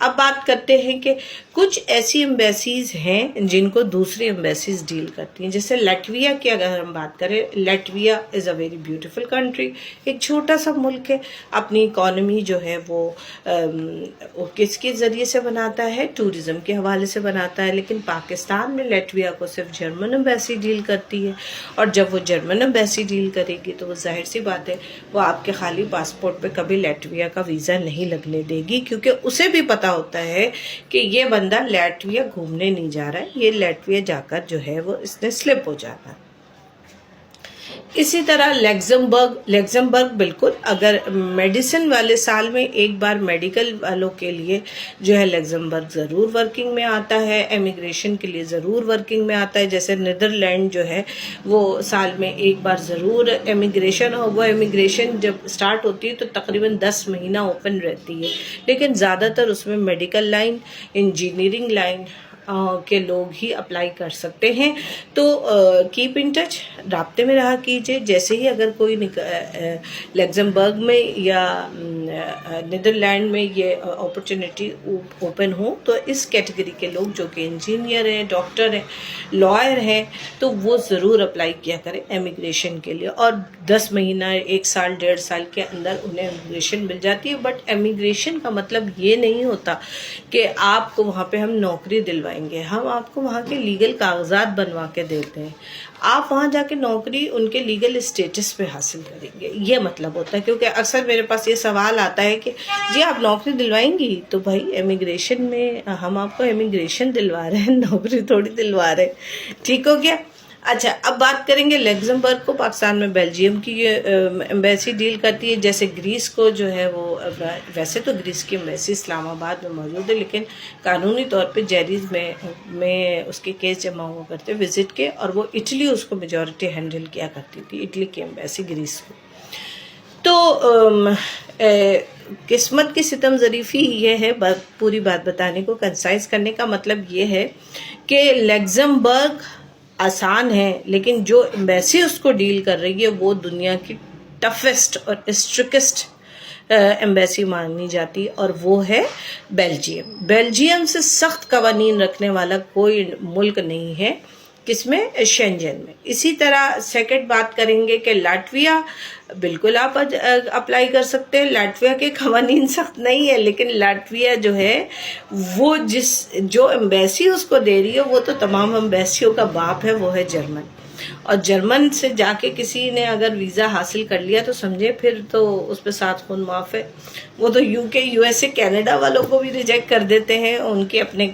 اب بات کرتے ہیں کہ کچھ ایسی ایمبیسیز ہیں جن کو دوسری ایمبیسیز ڈیل کرتی ہیں. جیسے لٹویا کی اگر ہم بات کریں، Latvia is a very beautiful country. ایک چھوٹا سا ملک ہے، اپنی اکانومی جو ہے وہ کس کے ذریعے سے بناتا ہے؟ ٹورزم کے حوالے سے بناتا ہے. لیکن پاکستان میں لٹویا کو صرف جرمن ایمبیسی ڈیل کرتی ہے، اور جب وہ جرمن ایمبیسی ڈیل کرے گی تو وہ ظاہر سی بات ہے وہ آپ کے خالی پاسپورٹ پہ کبھی لٹویا کا ویزا نہیں لگنے دے گی، کیونکہ اسے بھی پتہ ہوتا ہے کہ یہ بندہ لٹویا گھومنے نہیں جا رہا ہے، یہ لٹویا جا کر جو ہے وہ اس نے سلپ ہو جانا. اسی طرح لیگزمبرگ بالکل، اگر میڈیسن والے سال میں ایک بار میڈیکل والوں کے لیے جو ہے لیگزمبرگ ضرور ورکنگ میں آتا ہے، امیگریشن کے لیے ضرور ورکنگ میں آتا ہے. جیسے نیدرلینڈ جو ہے وہ سال میں ایک بار ضرور امیگریشن، اور وہ امیگریشن جب سٹارٹ ہوتی ہے تو تقریباً 10 مہینہ اوپن رہتی ہے، لیکن زیادہ تر اس میں میڈیکل لائن، انجینئرنگ لائن کے لوگ ہی اپلائی کر سکتے ہیں. تو کیپ ان ٹچ، رابطے میں رہا کیجئے. جیسے ہی اگر کوئی لیگزمبرگ میں یا نیدرلینڈ میں یہ اپرچونٹی اوپن ہو تو اس کیٹیگری کے لوگ جو کہ انجینئر ہیں، ڈاکٹر ہیں، لائر ہیں، تو وہ ضرور اپلائی کیا کریں امیگریشن کے لیے. اور 10 مہینہ، 1 سال، 1.5 سال کے اندر انہیں امیگریشن مل جاتی ہے. بٹ امیگریشن کا مطلب یہ نہیں ہوتا کہ آپ کو وہاں پہ ہم نوکری دلوائیں گے. ہم آپ کو وہاں کے لیگل کاغذات بنوا کے دیتے ہیں، آپ وہاں جا کے نوکری ان کے لیگل اسٹیٹس پہ حاصل کریں گے، یہ مطلب ہوتا ہے. کیونکہ اکثر میرے پاس یہ سوال آتا ہے کہ جی آپ نوکری دلوائیں گی؟ تو بھائی امیگریشن میں ہم آپ کو امیگریشن دلوا رہے ہیں، نوکری تھوڑی دلوا رہے ہیں. ٹھیک ہو گیا؟ اچھا، اب بات کریں گے لیگزمبرگ کو. پاکستان میں بیلجیم کی ایمبیسی ڈیل کرتی ہے. جیسے گریس کو جو ہے وہ، ویسے تو گریس کی ایمبیسی اسلام آباد میں موجود ہے، لیکن قانونی طور پہ جیریز میں اس کے کیس جمع ہوا کرتے وزٹ کے، اور وہ اٹلی اس کو میجورٹی ہینڈل کیا کرتی تھی، اٹلی کی ایمبیسی گریس کو. تو قسمت کی ستم ظریفی یہ ہے، پوری بات بتانے کو کنسائز کرنے کا مطلب یہ ہے کہ لیگزمبرگ آسان ہے، لیکن جو ایمبیسی اس کو ڈیل کر رہی ہے وہ دنیا کی ٹفسٹ اور اسٹرکسٹ ایمبیسی مانی جاتی، اور وہ ہے بیلجیم. بیلجیم سے سخت قوانین رکھنے والا کوئی ملک نہیں ہے، کس میں؟ شینجن میں. اسی طرح سیکنڈ بات کریں گے کہ لاٹویا، بالکل آپ اپلائی کر سکتے ہیں. لاٹویا کے قوانین سخت نہیں ہے، لیکن لاٹویا جو ہے وہ جو ایمبیسی اس کو دے رہی ہے وہ تو تمام ایمبیسیوں کا باپ ہے، وہ ہے جرمن. اور جرمن سے جا کے کسی نے اگر ویزا حاصل کر لیا تو سمجھے پھر تو اس پہ 7 خون معاف ہے. وہ تو UK، USA، کینیڈا والوں کو بھی ریجیکٹ کر دیتے ہیں، ان کے اپنے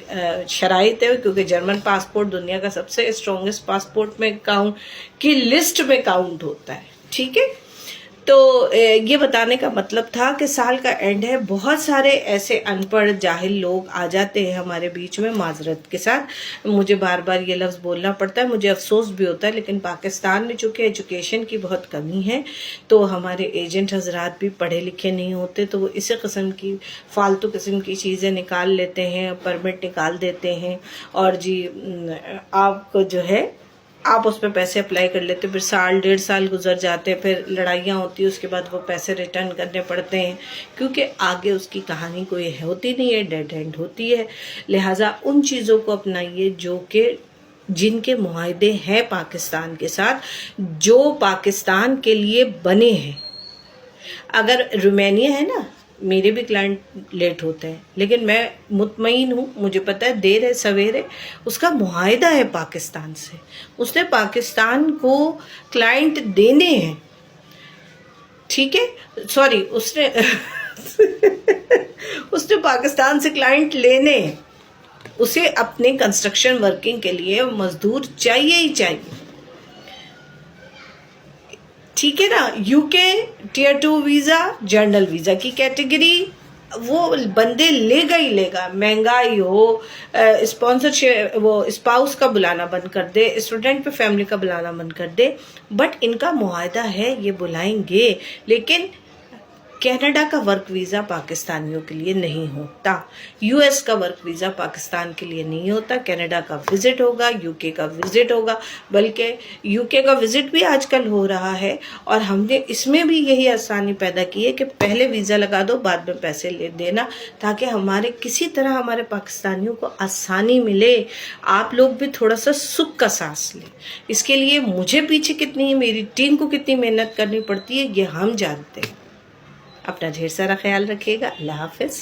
شرائط ہے، کیونکہ جرمن پاسپورٹ دنیا کا سب سے اسٹرانگسٹ پاسپورٹ میں کی لسٹ میں کاؤنٹ ہوتا ہے. ٹھیک ہے؟ تو یہ بتانے کا مطلب تھا کہ سال کا اینڈ ہے، بہت سارے ایسے ان پڑھ جاہل لوگ آ جاتے ہیں ہمارے بیچ میں. معذرت کے ساتھ مجھے بار بار یہ لفظ بولنا پڑتا ہے، مجھے افسوس بھی ہوتا ہے، لیکن پاکستان میں چونکہ ایجوکیشن کی بہت کمی ہے تو ہمارے ایجنٹ حضرات بھی پڑھے لکھے نہیں ہوتے، تو وہ اسی قسم کی فالتو قسم کی چیزیں نکال لیتے ہیں، پرمٹ نکال دیتے ہیں، اور جی آپ کو جو ہے آپ اس پہ پیسے اپلائی کر لیتے، پھر 1.5 سال گزر جاتے، پھر لڑائیاں ہوتی ہیں، اس کے بعد وہ پیسے ریٹرن کرنے پڑتے ہیں، کیونکہ آگے اس کی کہانی کوئی ہوتی نہیں ہے، ڈیڈ اینڈ ہوتی ہے. لہٰذا ان چیزوں کو اپنائیے جن کے معاہدے ہیں پاکستان کے ساتھ، جو پاکستان کے لیے بنے ہیں. اگر رومانیہ ہے نا، میرے بھی کلائنٹ لیٹ ہوتے ہیں، لیکن میں مطمئن ہوں، مجھے پتہ ہے دیر ہے سویرے اس کا معاہدہ ہے پاکستان سے، اس نے پاکستان کو کلائنٹ دینے ہیں. ٹھیک ہے، سوری، اس نے پاکستان سے کلائنٹ لینے ہیں. اسے اپنے کنسٹرکشن ورکنگ کے لیے مزدور چاہیے ہی چاہیے. ٹھیک ہے نا؟ UK Tier 2 visa, general visa کی کیٹیگری وہ بندے لے گا ہی لے گا، مہنگائی ہو، اسپانسرشپ، وہ اسپاؤس کا بلانا بند کر دے، اسٹوڈنٹ پہ فیملی کا بلانا بند کر دے. بٹ ان کا معاہدہ ہے، یہ بلائیں گے، لیکن کینیڈا کا ورک ویزا پاکستانیوں کے لیے نہیں ہوتا، یو ایس کا ورک ویزا پاکستان کے لیے نہیں ہوتا، کینیڈا کا وزٹ ہوگا، یو کے کا وزٹ ہوگا، بلکہ یو کے کا وزٹ بھی آج کل ہو رہا ہے، اور ہم نے اس میں بھی یہی آسانی پیدا کی ہے کہ پہلے ویزا لگا دو، بعد میں پیسے لے دینا، تاکہ ہمارے کسی طرح ہمارے پاکستانیوں کو آسانی ملے، آپ لوگ بھی تھوڑا سا سکھ کا سانس لیں۔ اس کے لیے مجھے پیچھے کتنی، میری ٹیم کو کتنی محنت کرنی پڑتی ہے یہ ہم جانتے ہیں۔ اپنا ڈھیر سارا خیال رکھیے گا۔ اللہ حافظ۔